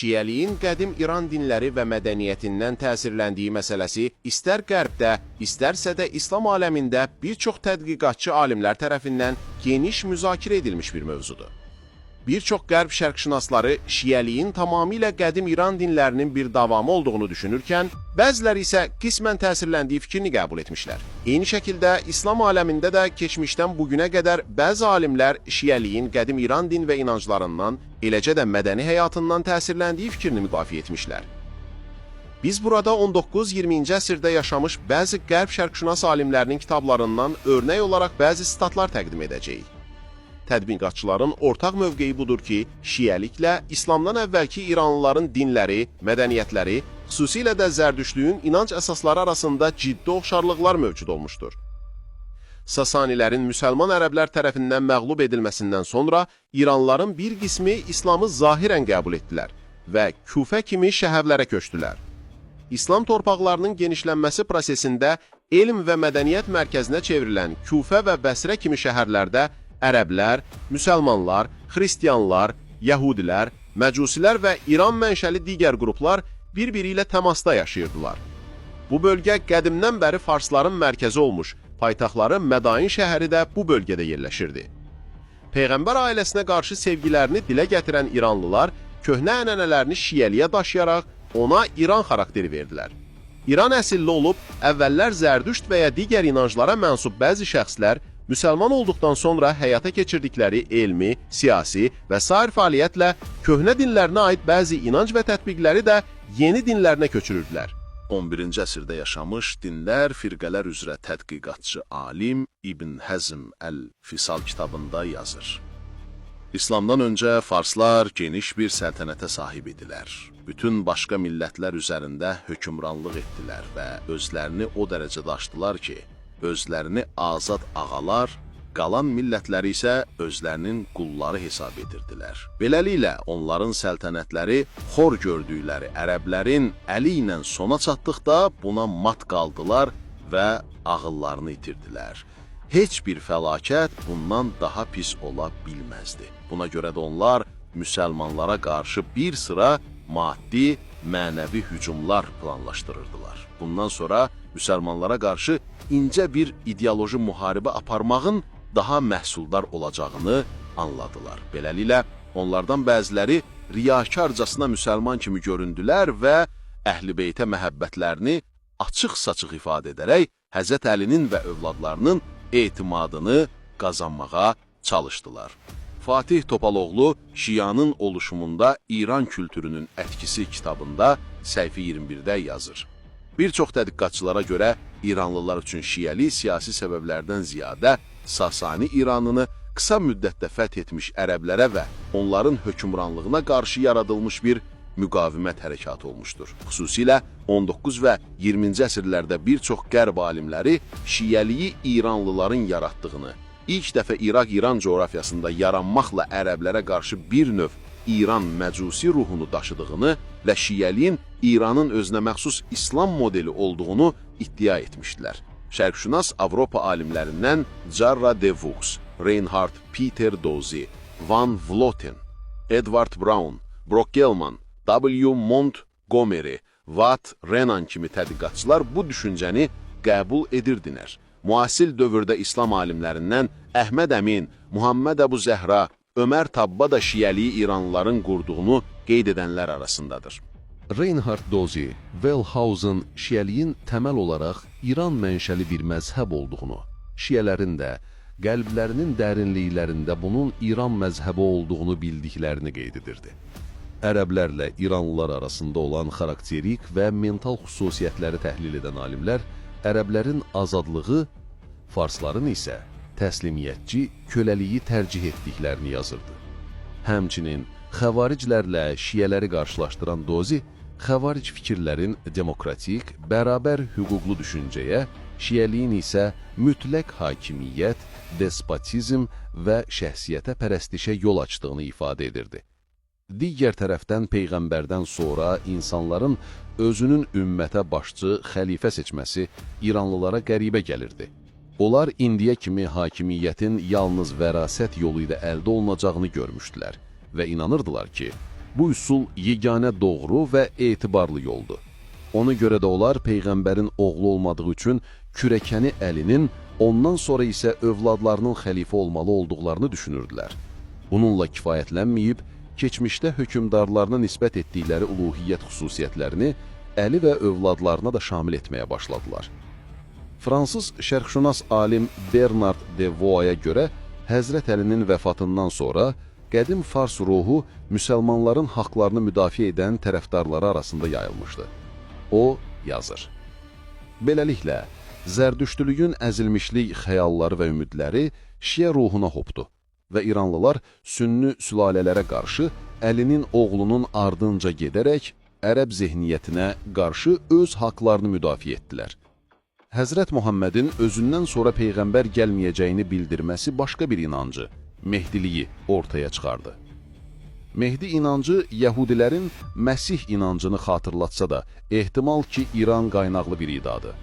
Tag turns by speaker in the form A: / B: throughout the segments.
A: Şiəliyin qədim İran dinləri və mədəniyyətindən təsirləndiyi məsələsi istər Qərbdə, istərsə də İslam aləmində bir çox tədqiqatçı alimlər tərəfindən geniş müzakirə edilmiş bir mövzudur. Bir çox qərb şərqşünasları şiəliyin tamamilə qədim İran dinlərinin bir davamı olduğunu düşünürkən, bəziləri isə qismən təsirləndiyi fikrini qəbul etmişlər. Eyni şəkildə İslam aləmində də keçmişdən bugünə qədər bəzi alimlər şiəliyin qədim İran din və inanclarından, eləcə də mədəni həyatından təsirləndiyi fikrini müdafiə etmişlər. Biz burada 19-20-ci əsrdə yaşamış bəzi qərb şərqşünas alimlərinin kitablarından örnək olaraq bəzi sitatlar təqdim edəcəyik. Tədqiqatçıların ortaq mövqeyi budur ki, şiəliklə İslamdan əvvəlki İranlıların dinləri, mədəniyyətləri, xüsusilə də zərdüştlüyün inanc əsasları arasında ciddi oxşarlıqlar mövcud olmuşdur. Sasanilərin müsəlman ərəblər tərəfindən məğlub edilməsindən sonra İranlıların bir qismi İslamı zahirən qəbul etdilər və Küfə kimi şəhərlərə köçdülər. İslam torpaqlarının genişlənməsi prosesində elm və mədəniyyət mərkəzinə çevrilən Küfə və Bəsrə kimi şəhərlərdə ərəblər, müsəlmanlar, xristianlar, yəhudilər, məcusilər və İran mənşəli digər qruplar bir-biri ilə təmasda yaşayırdılar. Bu bölgə qədimdən bəri farsların mərkəzi olmuş, paytaxtları Mədain şəhəri də bu bölgədə yerləşirdi. Peyğəmbər ailəsinə qarşı sevgilərini dilə gətirən İranlılar köhnə ənənələrini şiəliyə daşıyaraq ona İran xarakteri verdilər. İran əsilli olub, əvvəllər zərdüşt və ya digər inanclara mənsub bəzi şəxslər müsəlman olduqdan sonra həyata keçirdikləri elmi, siyasi və sair fəaliyyətlə köhnə dinlərinə aid bəzi inanc və tətbiqləri də yeni dinlərinə köçürürdülər. 11-ci əsrdə yaşamış dinlər, firqələr üzrə tədqiqatçı alim İbn Həzm Əl-Fisal kitabında yazır. İslamdan öncə farslar geniş bir səltənətə sahib idilər. Bütün başqa millətlər üzərində hökmranlıq etdilər və özlərini o dərəcədə aşdılar ki, özlərini azad ağalar, qalan millətləri isə özlərinin qulları hesab edirdilər. Beləliklə, onların səltənətləri xor gördükləri ərəblərin əli ilə sona çatdıqda buna mat qaldılar və ağıllarını itirdilər. Heç bir fəlakət bundan daha pis ola bilməzdi. Buna görə də onlar müsəlmanlara qarşı bir sıra maddi, mənəvi hücumlar planlaşdırırdılar. Bundan sonra müsəlmanlara qarşı incə bir ideoloji müharibə aparmağın daha məhsuldar olacağını anladılar. Beləliklə, onlardan bəziləri riyakarcasına müsəlman kimi göründülər və Əhl-i Beytə məhəbbətlərini açıq-saçıq ifadə edərək Həzrət Əlinin və övladlarının etimadını qazanmağa çalışdılar. Fatih Topaloğlu Şianın oluşumunda İran kültürünün ətkisi kitabında səhifə 21-də yazır. Bir çox tədqiqatçılara görə İranlılar üçün şiəli siyasi səbəblərdən ziyadə Sasani İranını qısa müddətdə fəth etmiş ərəblərə və onların hökmranlığına qarşı yaradılmış bir müqavimət hərəkatı olmuşdur. Xüsusilə 19 və 20-ci əsrlərdə bir çox qərb alimləri şiəliyi İranlıların yaratdığını, ilk dəfə İraq-İran coğrafiyasında yaranmaqla ərəblərə qarşı bir növ İran məcusi ruhunu daşıdığını və şiəliyin İranın özünə məxsus İslam modeli olduğunu iddia etmişdilər. Şərqşünas Avropa alimlərindən Jarrah de Vaux, Reinhard Peter Dozy, Van Vloten, Edward Brown, Brock Gelman, W. Montgomery, Watt Renan kimi tədqiqatçılar bu düşüncəni qəbul edirdilər. Müasir dövrdə İslam alimlərindən Əhməd Əmin, Muhammed Əbu Zəhra, Ömər Tabba da şiəliyi İranlıların qurduğunu qeyd edənlər arasındadır.
B: Reinhard Dozy, Wellhausen şiəliyin təməl olaraq İran mənşəli bir məzhəb olduğunu, şiələrin də qəlblərinin dərinliklərində bunun İran məzhəbi olduğunu bildiklərini qeyd edirdi. Ərəblərlə İranlılar arasında olan xarakterik və mental xüsusiyyətləri təhlil edən alimlər ərəblərin azadlığı, farsların isə təslimiyyətçi, köləliyi tərcih etdiklərini yazırdı. Həmçinin xəvariclərlə şiyələri qarşılaşdıran Dozy, xəvaric fikirlərin demokratik, bərabər hüquqlu düşüncəyə, şiyəliyin isə mütləq hakimiyyət, despotizm və şəxsiyyətə pərəstişə yol açdığını ifadə edirdi. Digər tərəfdən Peyğəmbərdən sonra insanların özünün ümmətə başçı, xəlifə seçməsi İranlılara qəribə gəlirdi. Onlar indiyə kimi hakimiyyətin yalnız vərasət yolu ilə əldə olunacağını görmüşdülər və inanırdılar ki, Bu üsul yeganə doğru və etibarlı yoldur. Ona görə də onlar Peyğəmbərin oğlu olmadığı üçün kürəkəni Əlinin, ondan sonra isə övladlarının xəlifə olmalı olduqlarını düşünürdülər. Bununla kifayətlənməyib, keçmişdə hökümdarlarına nisbət etdikləri uluhiyyət xüsusiyyətlərini Əli və övladlarına da şamil etməyə başladılar. Fransız şərqşünas alim Bernard de Vaux'a görə Həzrət Əlinin vəfatından sonra qədim Fars ruhu müsəlmanların haqlarını müdafiə edən tərəfdarları arasında yayılmışdı. O yazır: Beləliklə, zərdüştülüyün əzilmişlik xəyalları və ümidləri şiə ruhuna hopdu və İranlılar sünni sülalələrə qarşı Əlinin oğlunun ardınca gedərək ərəb zehniyyətinə qarşı öz haqlarını müdafiə etdilər. Həzrət Muhammedin özündən sonra Peyğəmbər gəlməyəcəyini bildirməsi başqa bir inancı, Mehdiliyi ortaya çıxardı. Mehdi inancı Yəhudilərin Məsih inancını xatırlatsa da, ehtimal ki, İran qaynaqlı bir idadır.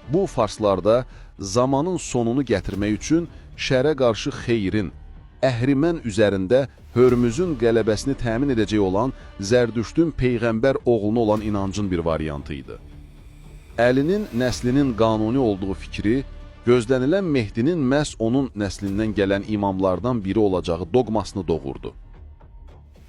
B: Bu farslarda zamanın sonunu gətirmək üçün şərə qarşı xeyrin, əhrimən üzərində Hörmüzün qələbəsini təmin edəcək olan Zərdüştün Peyğəmbər oğluna olan inancın bir variantı idi. Əlinin nəslinin qanuni olduğu fikri, gözlənilən Mehdinin məhz onun nəslindən gələn imamlardan biri olacağı doqmasını doğurdu.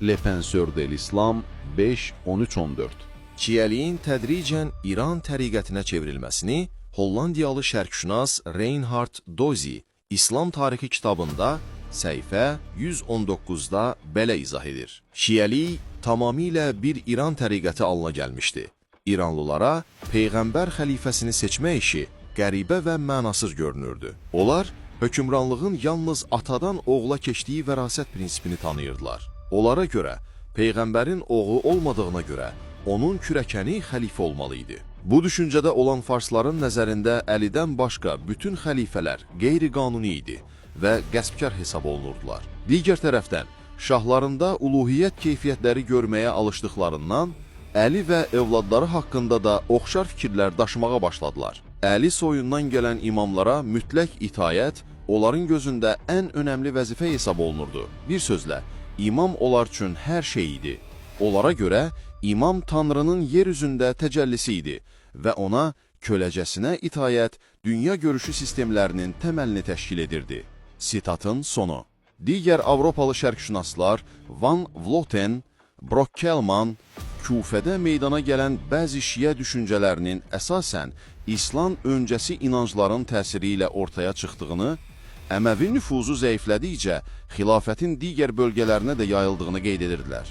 B: Le Penseur de l'Islam 5-13-14.
C: Şiəliyin tədricən İran təriqətinə çevrilməsini Hollandiyalı şərqşünas Reinhard Dozi İslam tarixi kitabında səhifə 119-da belə izah edir. Şiəlik tamamilə bir İran təriqəti alına gəlmişdi. İranlılara Peyğəmbər xəlifəsini seçmək işi qəribə və mənasız görünürdü. Onlar hökmranlığın yalnız atadan oğula keçdiyi vərasət prinsipini tanıyırdılar. Onlara görə Peyğəmbərin oğlu olmadığına görə onun kürəkəni xəlifə olmalı idi. Bu düşüncədə olan farsların nəzərində Əlidən başqa bütün xəlifələr qeyri-qanuni idi və qəsbkar hesab olunurdular. Digər tərəfdən, şahlarında uluhiyyət keyfiyyətləri görməyə alışdıqlarından Əli və övladları haqqında da oxşar fikirlər daşımağa başladılar. Əli soyundan gələn imamlara mütləq itayət onların gözündə ən önəmli vəzifə hesab olunurdu. Bir sözlə, imam onlar üçün hər şey idi. Onlara görə imam Tanrının yer üzündə təcəllisi idi və ona köləcəsinə itayət dünya görüşü sistemlərinin təməlini təşkil edirdi. Sitatın sonu. Digər Avropalı şərqşünaslar Van Vloten, Brockelman, Küfədə meydana gələn bəzi şiə düşüncələrinin əsasən İslam öncəsi inancların təsiri ilə ortaya çıxdığını, Əməvi nüfuzu zəiflədikcə xilafətin digər bölgələrinə də yayıldığını qeyd edirdilər.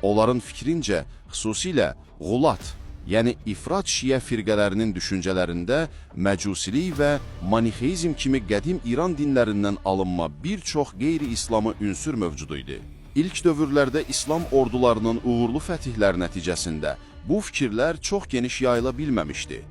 C: Onların fikrincə, xüsusilə Qulat, yəni ifrat şiə firqələrinin düşüncələrində məcusilik və manixeizm kimi qədim İran dinlərindən alınma bir çox qeyri-İslamı ünsür mövcudu idi. İlk dövrlərdə İslam ordularının uğurlu fətihlər nəticəsində bu fikirlər çox geniş yayıla bilməmişdi.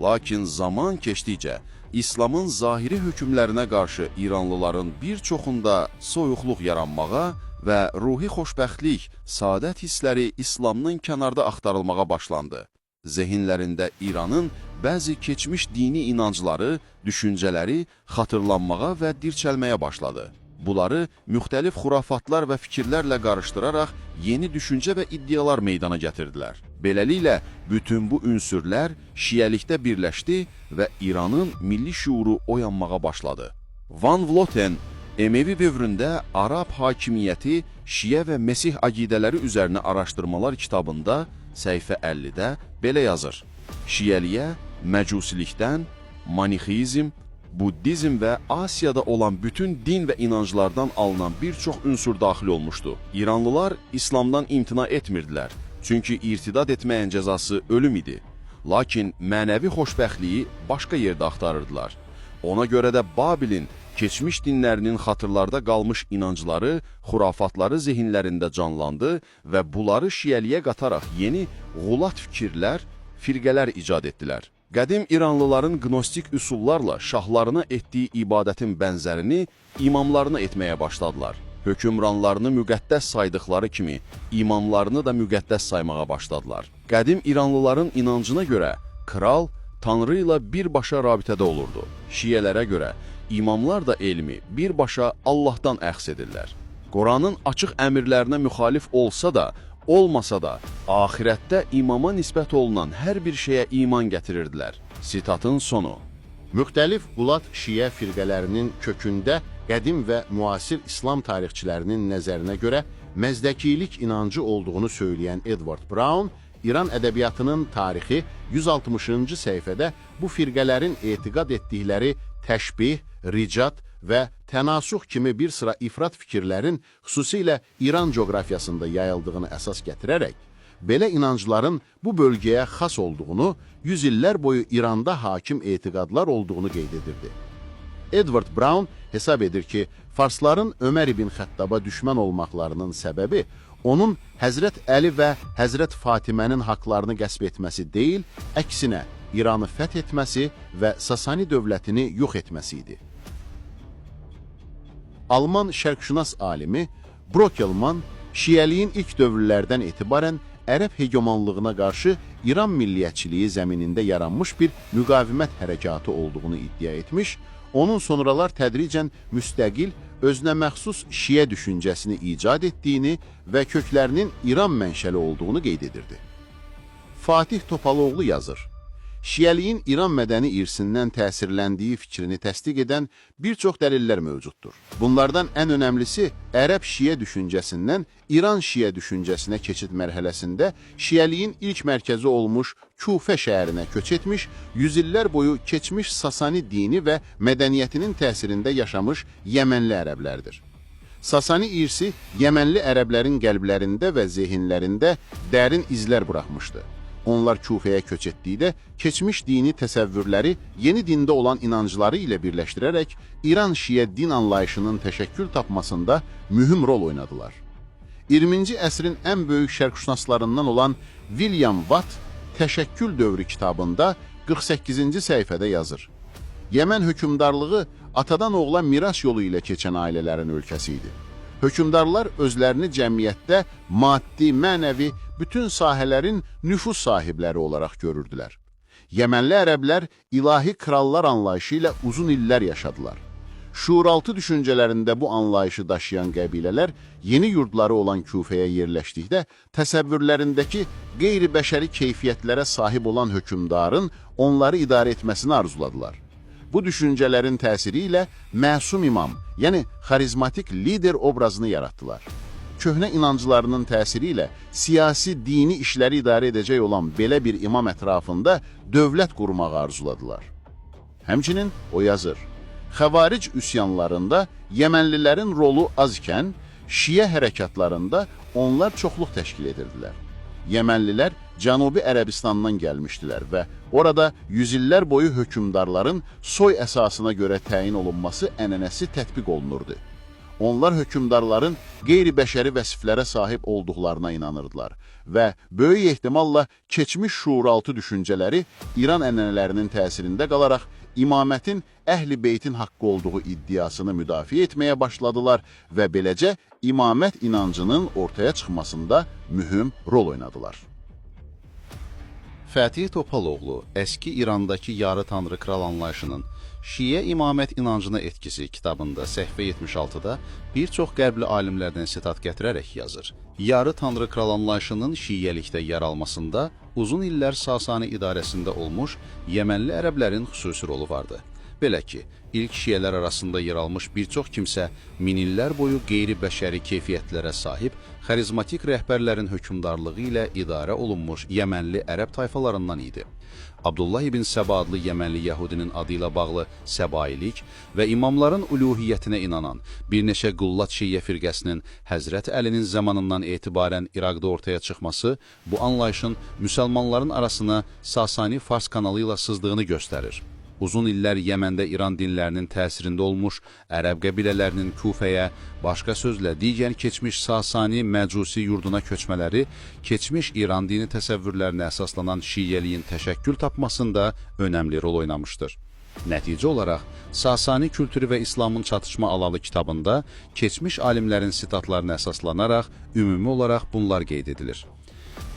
C: Lakin zaman keçdikcə İslamın zahiri hökmlərinə qarşı İranlıların bir çoxunda soyuqluq yaranmağa və ruhi xoşbəxtlik, saadət hissləri İslamdan kənarda axtarılmağa başlandı. Zehinlərində İranın bəzi keçmiş dini inancları, düşüncələri xatırlanmağa və dirçəlməyə başladı. Bunları müxtəlif xurafatlar və fikirlərlə qarışdıraraq yeni düşüncə və iddialar meydana gətirdilər. Beləliklə, bütün bu ünsürlər şiəlikdə birləşdi və İranın milli şuuru oyanmağa başladı. Van Vloten, Emevi dövründə Arab hakimiyyəti, şiə və Məsih aqidələri üzərinə araşdırmalar kitabında səhifə 50-də belə yazır. Şiəliyə məcusilikdən, manixeizm, Buddizm və Asiyada olan bütün din və inanclardan alınan bir çox ünsur daxil olmuşdu. İranlılar İslamdan imtina etmirdilər, çünki irtidad etməyin cəzası ölüm idi. Lakin mənəvi xoşbəxtliyi başqa yerdə axtarırdılar. Ona görə də Babilin keçmiş dinlərinin xatırlarda qalmış inancları, xurafatları zehinlərində canlandı və bunları şiəliyə qataraq yeni Qulat fikirlər, firqələr icad etdilər. Qədim İranlıların qnostik üsullarla şahlarına etdiyi ibadətin bənzərini imamlarına etməyə başladılar. Hökümranlarını müqəddəs saydıqları kimi imamlarını da müqəddəs saymağa başladılar. Qədim İranlıların inancına görə kral Tanrı ilə birbaşa rabitədə olurdu. Şiələrə görə imamlar da elmi birbaşa Allahdan əxz edirlər. Quranın açıq əmirlərinə müxalif olsa da, Olmasa da, axirətdə imama nisbət olunan hər bir şeyə iman gətirirdilər. Sitatın sonu.
A: Müxtəlif Qulat Şiə firqələrinin kökündə qədim və müasir İslam tarixçilərinin nəzərinə görə məzdəkilik inancı olduğunu söyləyən Edward Brown, İran ədəbiyyatının tarixi 160-cı səhifədə bu firqələrin etiqad etdikləri təşbih, ricat və tənasuh kimi bir sıra ifrat fikirlərin xüsusilə İran coğrafiyasında yayıldığını əsas gətirərək, belə inancların bu bölgəyə xas olduğunu, yüz illər boyu İranda hakim etiqadlar olduğunu qeyd edirdi. Edward Brown hesab edir ki, Farsların Ömər ibn Xəttaba düşmən olmaqlarının səbəbi onun Həzrət Əli və Həzrət Fatimənin haqlarını qəsb etməsi deyil, əksinə İranı fəth etməsi və Sasani dövlətini yox etməsi idi. Alman şərqşünas alimi Brokelman, Şiəliyin ilk dövrlərdən etibarən Ərəb hegemonluğuna qarşı İran milliyyətçiliyi zəminində yaranmış bir müqavimət hərəkatı olduğunu iddia etmiş, onun sonralar tədricən müstəqil, özünə məxsus Şiə düşüncəsini icad etdiyini və köklərinin İran mənşəli olduğunu qeyd edirdi. Fatih Topaloğlu yazır, Şiəliyin İran mədəni irsindən təsirləndiyi fikrini təsdiq edən bir çox dəlillər mövcuddur. Bunlardan ən önəmlisi, Ərəb Şiə düşüncəsindən İran Şiə düşüncəsinə keçid mərhələsində Şiəliyin ilk mərkəzi olmuş Kufə şəhərinə köç etmiş, yüzillər boyu keçmiş Sasani dini və mədəniyyətinin təsirində yaşamış Yəmənli ərəblərdir. Sasani irsi Yəmənli ərəblərin qəlblərində və zehinlərində dərin izlər buraxmışdı. Onlar Kufəyə köç etdikdə, keçmiş dini təsəvvürləri yeni dində olan inancları ilə birləşdirərək İran Şiə din anlayışının təşəkkül tapmasında mühüm rol oynadılar. 20-ci əsrin ən böyük şərqşünaslarından olan William Watt Təşəkkül dövrü kitabında 48-ci səhifədə yazır. Yəmən hökmdarlığı atadan oğula miras yolu ilə keçən ailələrin ölkəsi idi. Hökmdarlar özlərini cəmiyyətdə maddi, mənəvi, bütün sahələrin nüfuz sahibləri olaraq görürdülər. Yəmənli ərəblər ilahi krallar anlayışı ilə uzun illər yaşadılar. Şuuraltı düşüncələrində bu anlayışı daşıyan qəbilələr yeni yurdları olan Kufəyə yerləşdikdə təsəvvürlərindəki qeyri-bəşəri keyfiyyətlərə sahib olan hökmdarın onları idarə etməsini arzuladılar. Bu düşüncələrin təsiri ilə məsum imam, yəni xarizmatik lider obrazını yaratdılar. Köhnə inanclarının təsiri ilə siyasi, dini işləri idarə edəcək olan belə bir imam ətrafında dövlət qurmağı arzuladılar. Həmçinin o yazır, Xəvaric üsyanlarında Yəmənlilərin rolu az ikən, Şiə hərəkatlarında onlar çoxluq təşkil edirdilər. Yəmənlilər Cənubi Ərəbistandan gəlmişdilər və orada yüzillər boyu hökmdarların soy əsasına görə təyin olunması ənənəsi tətbiq olunurdu. Onlar hökmdarların qeyri-bəşəri vəsiflərə sahib olduqlarına inanırdılar və böyük ehtimalla keçmiş şuuraltı düşüncələri İran ənənələrinin təsirində qalaraq imamətin Əhl-i Beytin haqqı olduğu iddiasını müdafiə etməyə başladılar və beləcə imamət inancının ortaya çıxmasında mühüm rol oynadılar.
D: Fətih Topaloğlu, Əski İrandakı yarı tanrı kral anlayışının Şiə imamət inancına etkisi kitabında səhifə 76-da bir çox qərbli alimlərdən sitat gətirərək yazır. Yarı tanrı kral anlayışının şiəlikdə yer almasında uzun illər Sasani idarəsində olmuş Yəmənli ərəblərin xüsusi rolu vardı. Belə ki, ilk şiələr arasında yer almış bir çox kimsə min illər boyu qeyri-bəşəri keyfiyyətlərə sahib, xarizmatik rəhbərlərin hökmdarlığı ilə idarə olunmuş Yəmənli ərəb tayfalarından idi. Abdullah ibn Səba adlı Yəmənli yəhudinin adı ilə bağlı Səbailik və imamların uluhiyyətinə inanan bir neçə Qullat Şiə firqəsinin Həzrət Əlinin zamanından etibarən İraqda ortaya çıxması bu anlayışın müsəlmanların arasına Sasani Fars kanalı ilə sızdığını göstərir. Uzun illər Yəməndə İran dinlərinin təsirində olmuş ərəb qəbilələrinin Kufəyə, başqa sözlə digər keçmiş Sasani Məcusi yurduna köçmələri, keçmiş İran dini təsəvvürlərinə əsaslanan şiəliyin təşəkkül tapmasında önəmli rol oynamışdır. Nəticə olaraq, Sasani kültürü və İslamın çatışma alalı kitabında keçmiş alimlərin sitatlarına əsaslanaraq ümumi olaraq bunlar qeyd edilir.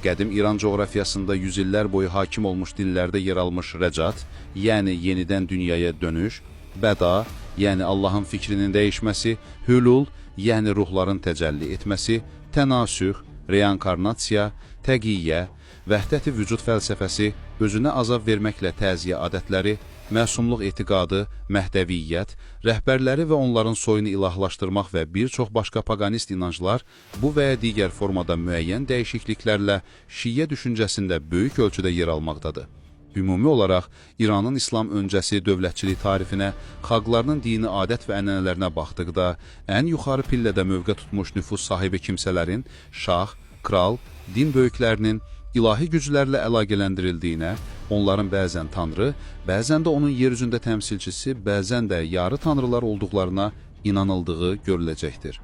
D: Qədim İran coğrafiyasında yüzillər boyu hakim olmuş dillərdə yer almış rəcat, yəni yenidən dünyaya dönüş, bəda, yəni Allahın fikrinin dəyişməsi, hülul, yəni ruhların təcəlli etməsi, tənasüx, reinkarnasiya, təqiyyə, vəhdəti vücud fəlsəfəsi, özünə azab verməklə təzyiyə adətləri, məsumluq etiqadı, məhdəviyyət, rəhbərləri və onların soyunu ilahlaşdırmaq və bir çox başqa paqanist inanclar bu və ya digər formada müəyyən dəyişikliklərlə şiə düşüncəsində böyük ölçüdə yer almaqdadır. Ümumi olaraq, İranın İslam öncəsi dövlətçilik tarifinə, xalqlarının dini adət və ənənələrinə baxdıqda, ən yuxarı pillədə mövqe tutmuş nüfuz sahibi kimsələrin şah, kral, din böyüklərinin ilahi güclərlə əlaqələndirildiyinə, onların bəzən tanrı, bəzən də onun yer üzündə təmsilçisi, bəzən də yarı tanrılar olduqlarına inanıldığı görüləcəkdir.